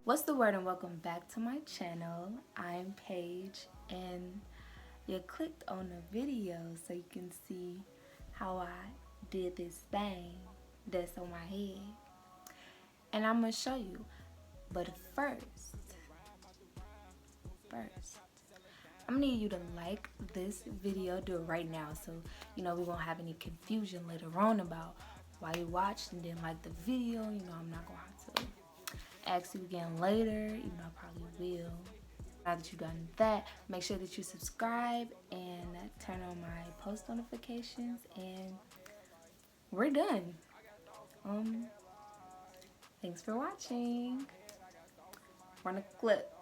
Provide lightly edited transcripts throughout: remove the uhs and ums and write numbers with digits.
What's the word, and welcome back to my channel. I'm Paige, and you clicked on the video so you can see how I did this thing that's on my head, and I'm gonna show you. But first I'm gonna need you to like this video. Do it right now, so we won't have any confusion later on about why you watched and didn't like the video. I'm not gonna have to ask you again later, even though I probably will. Now that you've done that, make sure that you subscribe and turn on my post notifications, and we're done. Thanks for watching. Run a clip.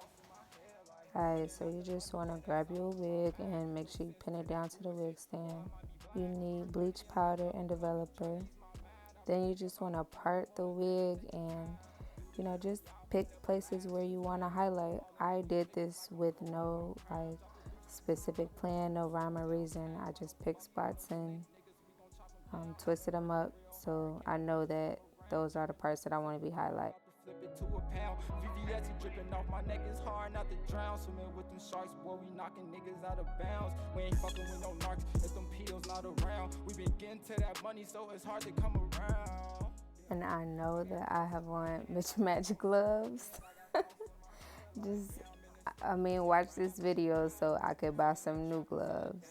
Alright, so you just want to grab your wig and make sure you pin it down to the wig stand. You need bleach powder and developer. Then you just want to part the wig and just pick places where you want to highlight. I did this with no specific plan, no rhyme or reason. I just picked spots and twisted them up, so I know that those are the parts that I want to be highlighted. Flip it to a pound. VVS dripping off my neck, is hard not to drown. Swimming with them sharks, boy, we knocking niggas out of bounds. We ain't fucking with no narcs if them pills not around. We been getting to that money, so it's hard to come around. And I know that I have on mismatched gloves. Watch this video so I could buy some new gloves.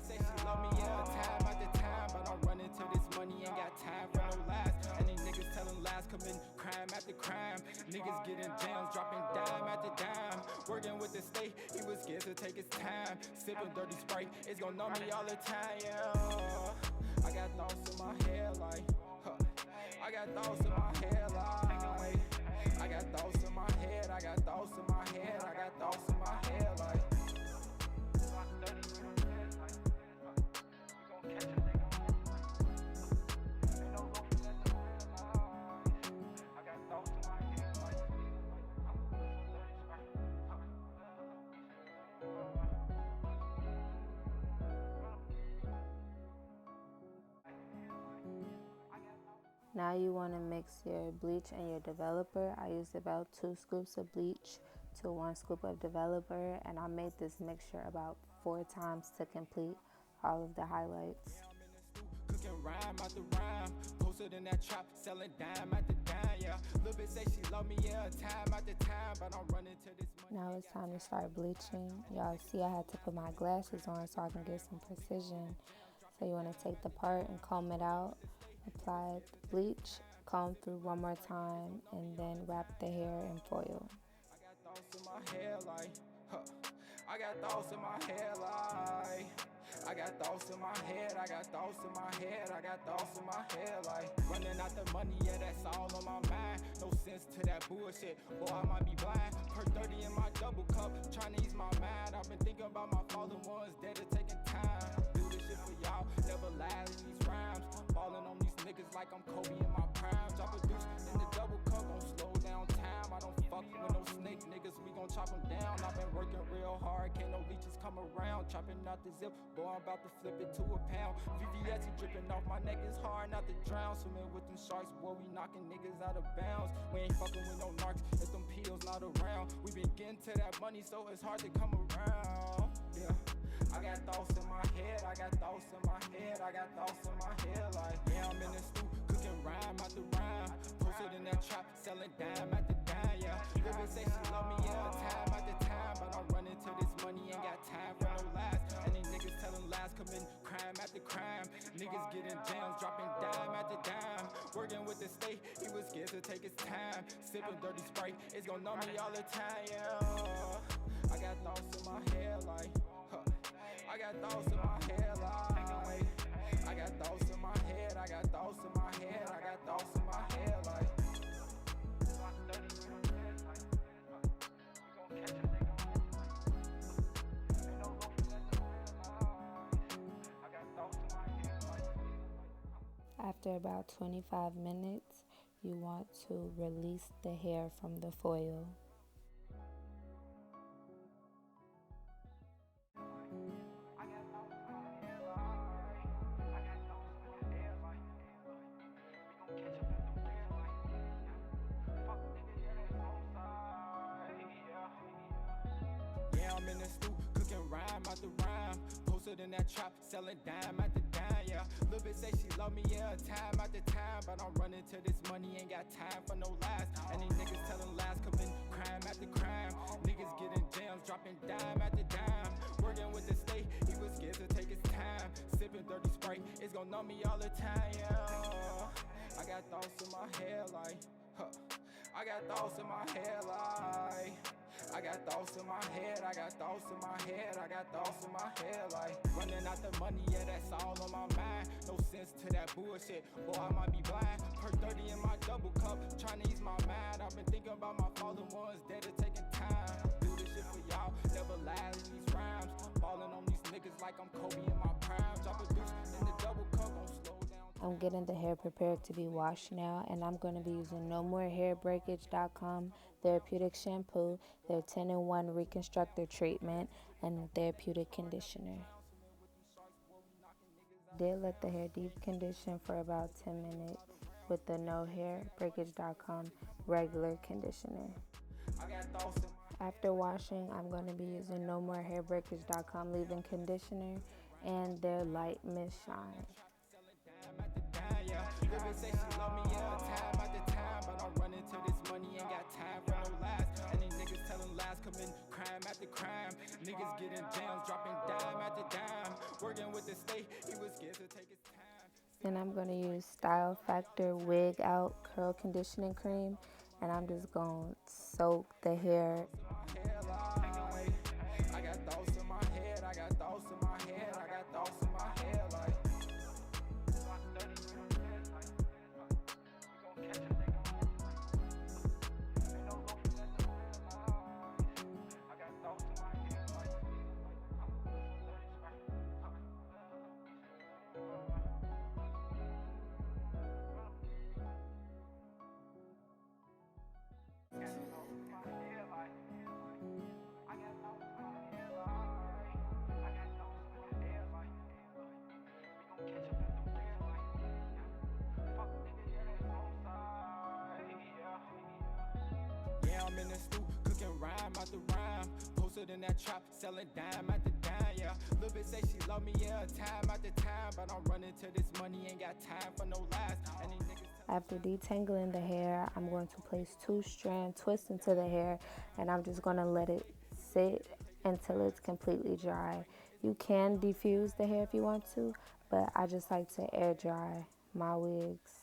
Say she love me, time after time, but I'm running to this money, ain't got time for no lies. And these niggas telling lies, committing crime after crime. Niggas getting jams, dropping dime after dime. Working with the state, he was scared to take his time. Sipping dirty Sprite, it's gonna numb me all the time, yeah. I got thoughts in my head like, I got thoughts in my head like, I got thoughts in my head, I got thoughts in my head, I got thoughts in my head like. Now you want to mix your bleach and your developer. I used about 2 scoops of bleach to 1 scoop of developer, and I made this mixture about 4 times to complete all of the highlights. Cooking rhyme after rhyme, posted in that trap, selling dime after dime, yeah. Little bitch say she love me, yeah, time after time, but I'm running to this money. Now it's time to start bleaching. Y'all see I had to put my glasses on so I can get some precision. So you want to take the part and comb it out, apply the bleach, comb through one more time, and then wrap the hair in foil. I got thoughts in my head like, I got thoughts in my head like, I got thoughts in my head, I got thoughts in my head, I got thoughts in my head like, running out the money, yeah, that's all on my mind. No sense to that bullshit, boy, I might be blind. Per 30 in my double cup, trying to ease my mind. I've been thinking about my fallen ones, dead and taking time. Do this shit for y'all, never lies in these rhymes. Falling on these niggas like I'm Kobe in my prime. Drop a deuce in the double cup, gon' slow down time. I don't fuck with no snake niggas, we gon' chop them down. I've been working real hard, can't no leeches come around. Chopping out the zip, boy, I'm about to flip it to a pound. VVS dripping off my neck, is hard not to drown. Swimming with them sharks, boy, we knocking niggas out of bounds. We ain't fucking with no narcs if them pills not around. We been getting to that money, so it's hard to come around, yeah. I got thoughts in my head, I got thoughts in my head, I got thoughts in my head like, yeah, I'm in the stew, cooking rhyme after rhyme, posted in that trap, selling dime after dime, yeah. Little bitch say she love me, yeah, time after time, but I'm running to this money, ain't got time for no lies. And these niggas telling lies, committing crime after crime. Niggas getting jams, dropping dime after dime. Working with the state, he was scared to take his time. Sipping dirty Sprite, it's gonna numb me all the time, yeah. I got thoughts in my head like, I got thoughts in my head like, I got thoughts in my head, I got thoughts in my head, I got thoughts in my head like. After about 25 minutes, you want to release the hair from the foil. Yeah, I'm in the stew, cooking rhyme after rhyme. Posted in that trap, selling dime after dime, yeah. Lil' bitch say she love me, yeah, time after time. But I'm running to this money, ain't got time for no lies. And these niggas telling lies, commit crime after crime. Niggas getting jams, dropping dime after dime. Working with the state, he was scared to take his time. Sipping dirty Sprite, it's gon' numb me all the time, yeah. I got thoughts in my head like, huh. I got thoughts in my head like, I got thoughts in my head, I got thoughts in my head, I got thoughts in my head like, running out the money, yeah, that's all on my mind. No sense to that bullshit, boy, I might be blind. Per 30 in my double cup, trying to ease my mind. I've been thinking about my fallen ones, dead and taking time. Do this shit for y'all, never lies in these rhymes. Falling on these niggas like I'm Kobe in my prime. Drop a deuce in the double cup, gon' slow down. I'm getting the hair prepared to be washed now, and I'm going to be using NoMoreHairBreakage.com Therapeutic Shampoo, their 10-in-1 Reconstructor treatment, and Therapeutic Conditioner. Did let the hair deep condition for about 10 minutes with the NoHairBreakage.com regular conditioner. After washing, I'm going to be using NoMoreHairBreakage.com leave-in conditioner and their light mist shine. Say she love me, yeah, time after time. But I'm running to this money, ain't got time for no lies. And these niggas telling lies, commit crime after crime. Niggas getting jams, dropping dime after dime. Working with the state, he was scared to take his time. Then I'm going to use Style Factor Wig Out Curl Conditioning Cream, and I'm just going to soak the hair. I got thoughts in my head, I got thoughts in my head, I got thoughts in my head like. Yeah, I'm in the stew, cooking rhyme after rhyme. Posted in that trap, selling dime after dime, yeah. Lil' bitch say she love me, yeah, time after time. But I'm running to this money, ain't got time for no lies. And these niggas After detangling the hair, I'm going to place 2-strand twists into the hair, and I'm just going to let it sit until it's completely dry. You can defuse the hair if you want to, but I just like to air dry my wigs.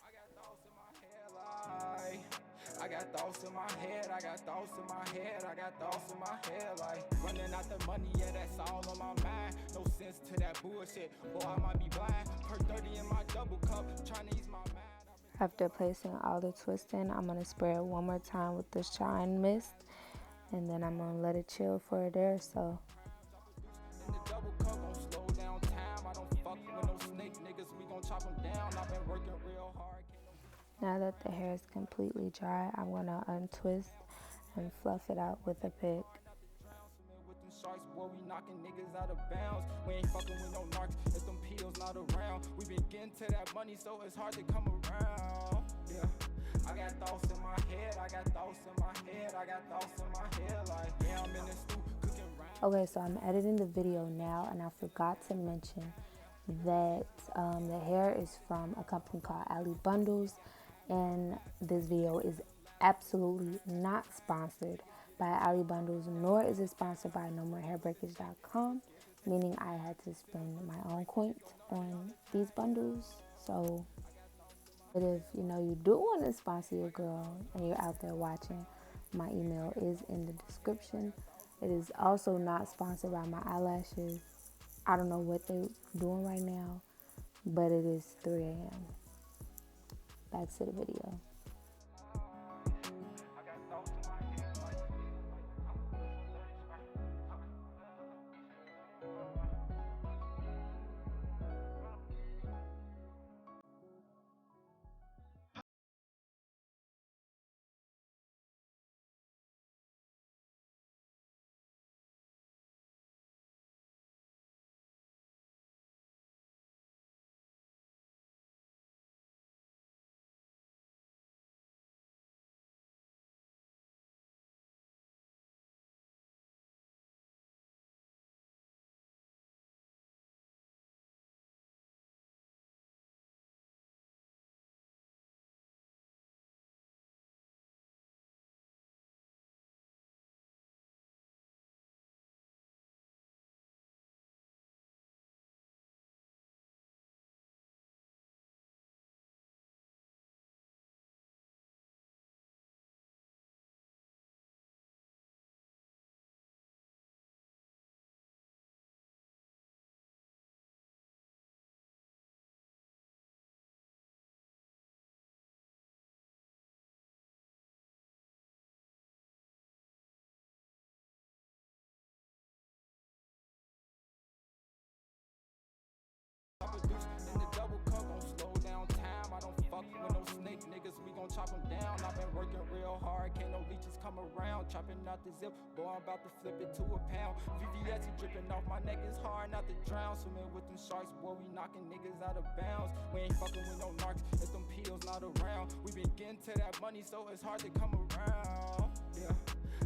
I got thoughts in my head, I got thoughts in my head, I got thoughts in my head like, running out the money, yeah, that's all on my mind. No sense to that bullshit, boy, I might be blind. Per 30 in my double cup, trying to ease my mind. After placing all the twists in, I'm going to spray it one more time with the shine mist, and then I'm going to let it chill for a day or so. In the double cup, gon' slow down time. I don't fuck with no snake niggas, we gon' chop them down. I've been working real hard. Now that the hair is completely dry, I'm going to untwist and fluff it out with a pick. With them sharks, boy, we knocking niggas out of bounds. We ain't fucking with no narcs if them pills not around. We been getting to that money, so it's hard to come around. Yeah, I got thoughts in my head, I got thoughts in my head, I got thoughts in my head like, yeah, I'm in the stew cooking rhyme. Okay, so I'm editing the video now, and I forgot to mention that the hair is from a company called Ali Bundles, and this video is absolutely not sponsored by Ali Bundles, nor is it sponsored by NoMoreHairBreakage.com, meaning I had to spend my own coins on these bundles. So, but if you do want to sponsor your girl and you're out there watching, my email is in the description. It is also not sponsored by my eyelashes. I don't know what they're doing right now, but it is 3 a.m. Back to the video. niggas, we gon' chop them down. I've been working real hard, can't no leeches come around. Chopping out the zip, boy, I'm about to flip it to a pound. VVS dripping off my neck, it's hard not to drown. Swimming with them sharks, boy, we knocking niggas out of bounds. We ain't fucking with no narcs, if them pills not around. We been getting to that money, so it's hard to come around. Yeah.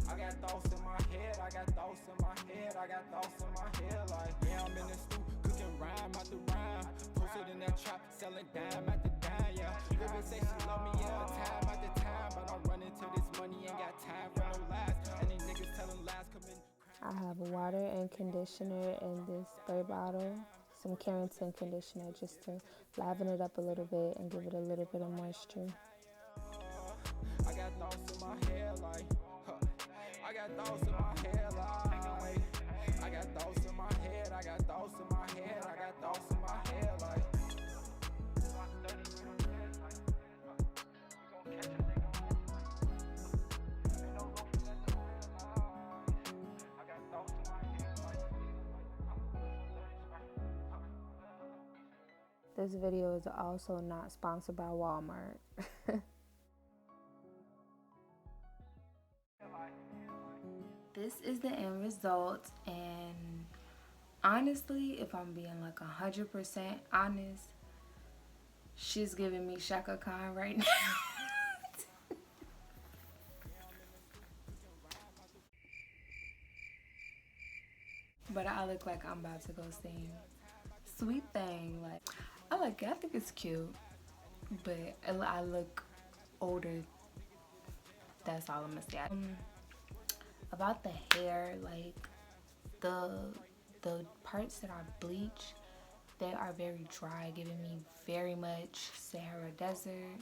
I got thoughts in my head, I got thoughts in my head, I got thoughts in my head. Like, yeah, I'm in the stew, cooking rhyme after rhyme. Posted in that trap, selling dime after dime, yeah. Baby say she love me, yeah, time after time. But I'm running to this money, ain't got time for no lies. And these niggas telling lies, coming. I have water and conditioner in this spray bottle. Some Carrington conditioner just to liven it up a little bit and give it a little bit of moisture. I got thoughts in my head, like, I got thoughts in my head, like, I got thoughts in my head, I got thoughts in my head, I got thoughts in my head, like. This video is also not sponsored by Walmart. This is the end result, and honestly, if I'm being like 100% honest, she's giving me Shaka Khan right now. But I look like I'm about to go sing Sweet Thing. Like, I like it. I think it's cute, but I look older. That's all I'm gonna say. About the hair, like the parts that I bleach, they are very dry, giving me very much Sahara Desert,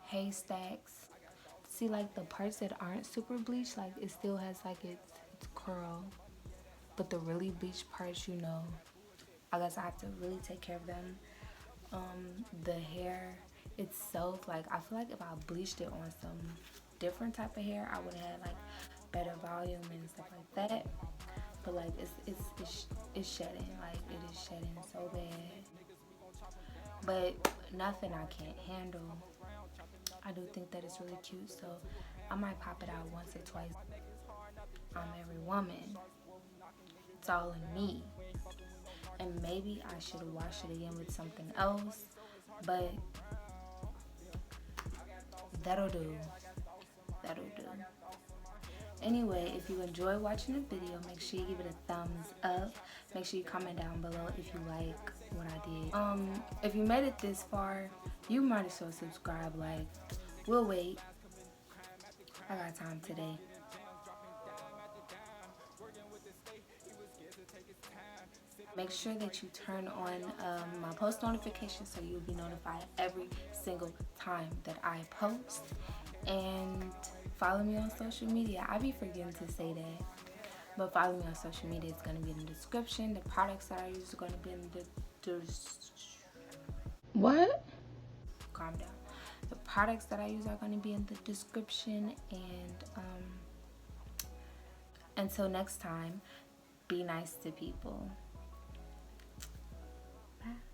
haystacks. See, like the parts that aren't super bleached, like it still has like its curl, but the really bleached parts, you know, I guess I have to really take care of them. The hair itself, like I feel like if I bleached it on some different type of hair, I would have had like better volume and stuff like that. But like it's shedding, like it is shedding so bad. But nothing I can't handle. I do think that it's really cute, so I might pop it out once or twice. I'm every woman. It's all in me. And maybe I should wash it again with something else, but that'll do. That'll do. Anyway, if you enjoyed watching the video, make sure you give it a thumbs up. Make sure you comment down below if you like what I did. If you made it this far, you might as well subscribe. Like, we'll wait. I got time today. Make sure that you turn on my post notifications so you'll be notified every single time that I post. And follow me on social media. I be forgetting to say that. But follow me on social media. It's going to be in the description. The products that I use are going to be in the What? Calm down. The products that I use are going to be in the description. And until next time, be nice to people. Bye.